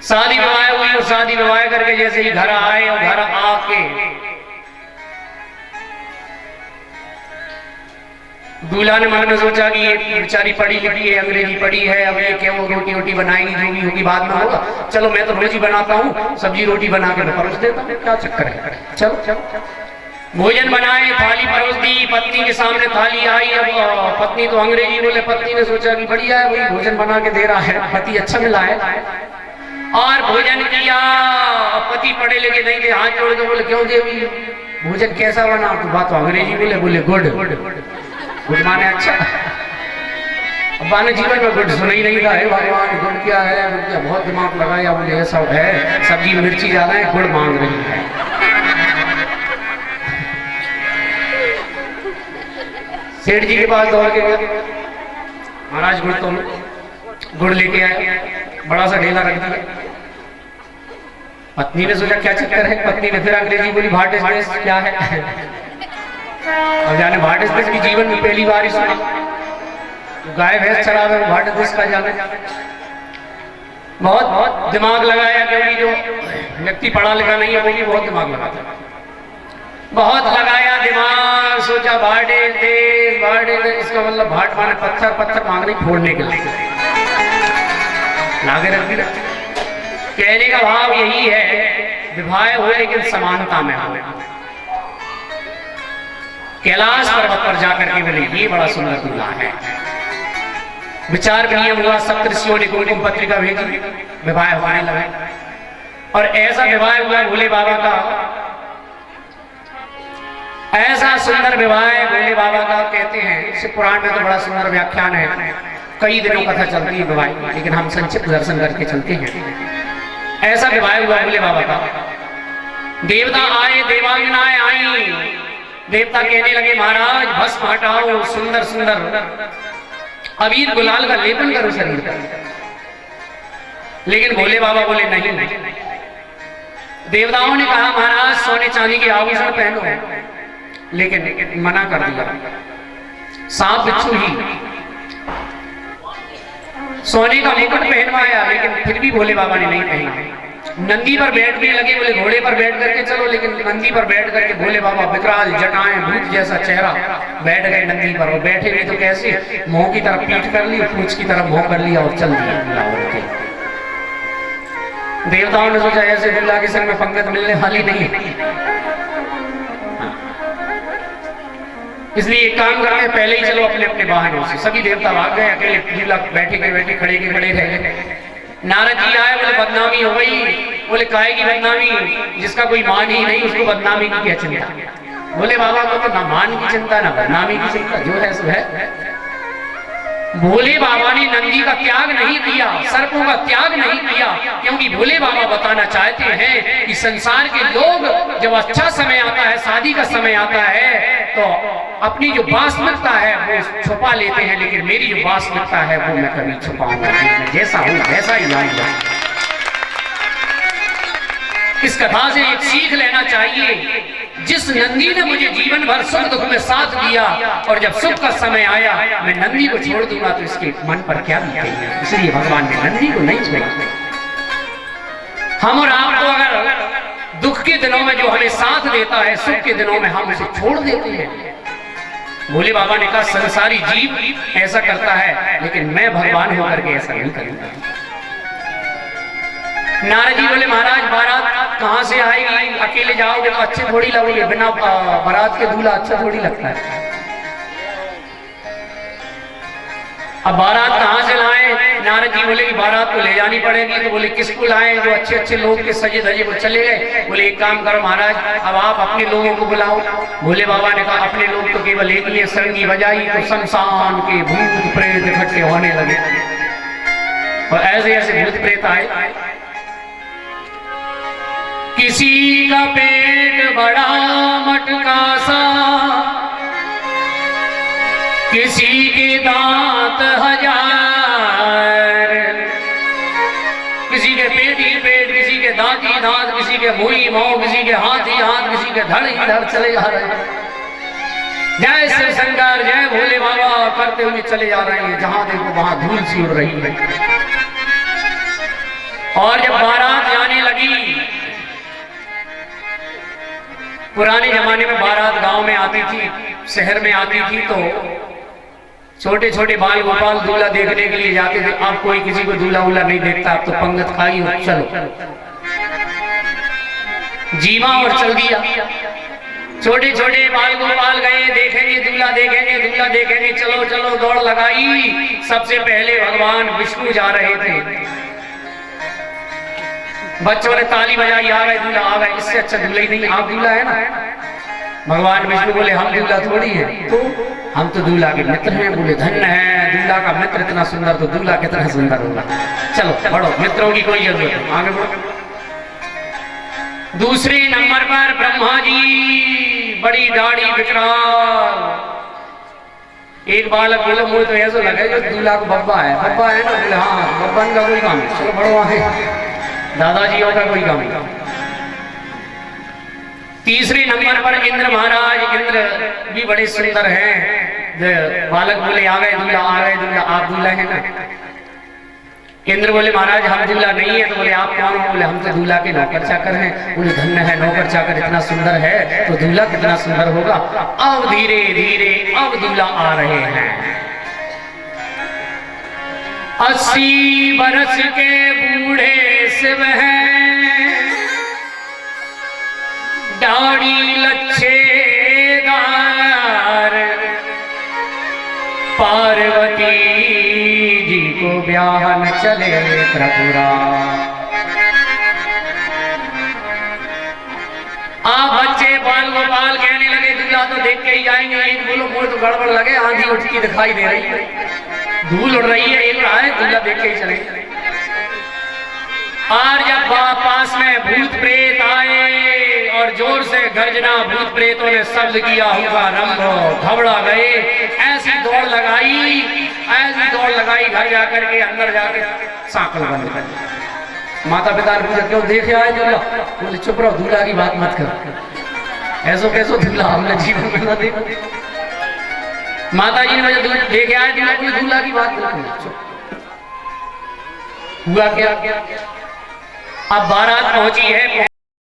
Speaker 2: शादी विवाह हुई और शादी विवाह करके जैसे ही घर आए और घर आके दूल्हा ने मन में सोचा कि ये बेचारी पढ़ी लिखी है, अंग्रेजी पढ़ी है, अब ये क्या वो रोटी वोटी बनाएगी, जो भी होगी बाद में होगा। चलो मैं तो रोज ही बनाता हूँ, सब्जी रोटी बना के मैं परोस देता हूँ, क्या चक्कर है। चलो भोजन बनाए, थाली परोस दी, पत्नी के सामने थाली आई। अब पत्नी तो अंग्रेजी बोले, पत्नी ने सोचा कि बढ़िया है, वही भोजन बना के दे रहा है, पति अच्छा मिला है। और भोजन किया। पति पढ़े लिखे नहीं थे, हाथ जोड़ के बोले क्यों देवी भोजन कैसा बना? तो बात तो अंग्रेजी बोले गुड। गुड माने अच्छा। अब माने जीवन में गुड सुना ही नहीं था। भगवान गुड क्या है? गुड क्या? बहुत दिमाग लगाया, बोले ऐसा है, सब्जी में मिर्ची ज्यादा है, गुड़ मांग रही है। सेठ जी के पास दौड़ के गया, महाराज गुड़ तो गुड़ लेके आए, बड़ा सा ढेला रख दिया। पत्नी ने सोचा क्या चक्कर है? पत्नी ने फिर अंग्रेजी बोली व्हाट इज दिस, क्या है? और जाने व्हाट इज दिस भी जीवन में पहली बार ही सुना। गाय भैंस चरा रहे व्हाट इज दिस का जाने। बहुत दिमाग लगाया, क्योंकि जो व्यक्ति पढ़ा लिखा नहीं है वो भी बहुत दिमाग लगाता है। बहुत लगाया दिमाग, सोचा भाट इज दिस, इसका मतलब भाट माने पत्थर, पत्थर मांग रही फोड़ने के लिए लागे रख दिया। कहने का भाव यही है, विवाह हो लेकिन समानता में हो। कैलाश पर्वत पर जाकर के मिले, ये बड़ा सुंदर दूल्हा है। विचार विनिमय हुआ, सप्तऋषियों ने कुमकुम पत्रिका भेजी, विवाह होने लगा। और ऐसा विवाह हुआ भोले बाबा का, ऐसा सुंदर विवाह भोले बाबा का। कहते हैं शिव पुराण में तो बड़ा सुंदर व्याख्यान है, कई दिनों कथा चलती है विवाह, लेकिन हम संक्षिप्त दर्शन करके चलते हैं। ऐसा विवाह हुआ भोले बाबा का। देवता आए, देवांगनाएं आई। देवता कहने लगे महाराज भस्म हटाओ, सुंदर सुंदर अबीर गुलाल का लेपन करो शरीर पर। लेकिन भोले बाबा बोले नहीं। देवताओं ने कहा महाराज सोने चांदी के आभूषण पहनो, लेकिन मना कर दिया। सांप बिच्छू ही सोने का मुकुट पहनवाया, लेकिन फिर भी भोले बाबा ने नहीं पहना। नंदी पर बैठने लगे, बोले घोड़े पर बैठ करके चलो, लेकिन नंदी पर बैठ करके भोले बाबा विकराल जटाएं भूत जैसा चेहरा बैठ गए नंदी पर। और बैठे नहीं तो कैसे, मुंह की तरफ पीठ कर ली, पूंछ की तरफ मुंह कर लिया और चल दिया। देवताओं ने सोचा ऐसे दुल्हा के संग में पंगत मिलने वाली नहीं है, इसलिए एक काम करते हैं, पहले ही चलो अपने अपने वाहनों से। सभी देवता भाग गए, अकेले दूल्हा बैठे के बैठे खड़े के खड़े रह गए। नारद जी आए, बोले बदनामी हो गई। बोले काहे की बदनामी? जिसका कोई मान ही नहीं उसको बदनामी की क्या चिंता? बोले बाबा को तो ना मान की चिंता ना बदनामी की चिंता, जो है सो है। भोले बाबा ने नंदी का त्याग नहीं किया, सर्पों का त्याग नहीं किया, क्योंकि भोले बाबा बताना चाहते हैं कि संसार के लोग जब अच्छा समय आता है, शादी का समय आता है, तो अपनी जो वास्तविकता है वो छुपा लेते हैं, लेकिन मेरी जो वास्तविकता है वो मैं कभी छुपाऊंगा नहीं, मैं जैसा हूं वैसा ही लाऊंगा। इस कथा से एक सीख लेना चाहिए, जिस नंदी ने मुझे जीवन भर सुख दुख में साथ दिया और जब सुख का समय आया मैं नंदी को छोड़ दूंगा तो इसके मन पर क्या बीतेगी। इसलिए भगवान ने नंदी को नहीं छोड़ा। हम और आप तो अगर दुख के दिनों में जो हमें साथ देता है, सुख के दिनों में हम उसे छोड़ देते हैं। भोले बाबा ने कहा संसारी जीव ऐसा करता है, लेकिन मैं भगवान होकर के ऐसा नहीं करूंगा। नारद जी बोले महाराज बारात कहाँ से आएगी, अकेले जाओगे तो अच्छे थोड़ी लगोगे, बिना बारात के दूल्हा अच्छा थोड़ी लगता है। अब बारात कहाँ से लाए? नारद जी बोले कि बारात को ले जानी पड़ेगी। तो बोले किसको लाए? जो अच्छे अच्छे लोग के सजे धजे वो चले गए। बोले एक काम करो महाराज, अब आप अपने लोगों को बुलाओ। भोले बाबा ने कहा अपने लोग तो केवल एक ही, सरंगी बजाई तो शमशान के भूत प्रेत इकट्ठे होने लगे और ऐसे ऐसे भूत प्रेत आए। किसी का पेट बड़ा मटका सा, किसी के दांत हजार, किसी के पेट ही पेट, किसी के दांत ही दांत, किसी के मुंह ही मुंह, किसी के हाथ ही हाथ, किसी के धड़ ही धड़ चले जा रहे हैं। जय शिव शंकर, जय भोले बाबा करते हुए चले जा रहे हैं। जहां देखो वहां धूल सी उड़ रही है। और जब बारात जाने लगी, पुराने जमाने में बारात गांव में आती थी, शहर में आती थी, तो छोटे छोटे बाल गोपाल दूल्हा देखने के लिए जाते थे। अब कोई किसी को दूल्हा उल्हा नहीं देखता, अब तो पंगत खाई हो चलो जीवा और चल दिया। छोटे छोटे बाल गोपाल गए, देखेंगे दूल्हा, देखेंगे दूल्हा, देखेंगे, चलो चलो दौड़ लगाई। सबसे पहले भगवान विष्णु जा रहे थे। बच्चों ने ताली बजाई, आ गए दूल्हा, आ गए। इससे अच्छा दूल्हा ही नहीं, आप दूल्हा है ना। भगवान विष्णु बोले हम दूल्हा थोड़ी है, तो हम तो दूल्हा के मित्र हैं। बोले धन्य है दूल्हा का मित्र, इतना सुंदर तो दूल्हा कितना सुंदर होगा। चलो बढ़ो, मित्रों की कोई जरूरत नहीं, आगे बढ़ो। दूसरे नंबर पर ब्रह्मा जी, बड़ी दाढ़ी विकराल। एक बालक बोले मुझे तो ऐसा लगे जो दूल्हा को बब्बा है। बब्बा है ना? बोले हाँ बब्बन का कोई काम है, चलो बढ़ो आगे। दादाजियों का कोई काम नहीं। तीसरे नंबर पर इंद्र महाराज, इंद्र भी बड़े सुंदर हैं। बालक बोले आ गए दूल्हा, आ गए दूल्हा, आप दूल्हा है ना? इंद्र बोले महाराज हम दूल्हा नहीं है। तो बोले आप कौन हो? बोले हम तो दूल्हा के नौकर चाकर हैं। बोले धन्य है, नौकर चाकर इतना सुंदर है तो दूल्हा कितना सुंदर होगा। अब धीरे धीरे अब दूल्हा आ रहे हैं। 80 बरस के बूढ़े शिव हैं, दाढ़ी लच्छेदार, पार्वती जी को ब्याहन चले त्रिपुरा। आप बच्चे बाल गोपाल कहने लगे दूल्हा तो देख के ही जाएंगे। एक बोलो मुझे तो गड़बड़ लगे, आंधी उठती दिखाई दे रही है, धूल उड़ रही है, एक रहा है दूल्हा देख के ही चले। और जब पास में भूत प्रेत आए और जोर से गर्जना, भूत प्रेतों ने शब्द किया हुआ रंभ, घबरा गए। ऐसी दौड़ लगाई, ऐसी दौड़ लगाई, घर जाकर के अंदर जाके सांकल बंद कर दी। माता पिता ने पूछा क्यों देखे आए दूल्हा? बोले चुप रहो, दूल्हा की बात मत कर, ऐसो कैसो दूल्हा हमने जीवन में ना देखा। माता जी ने मुझे देखे आए दूल्हा, बोले दूल्हा की बात मत। हुआ क्या? अब बारात पहुंची है,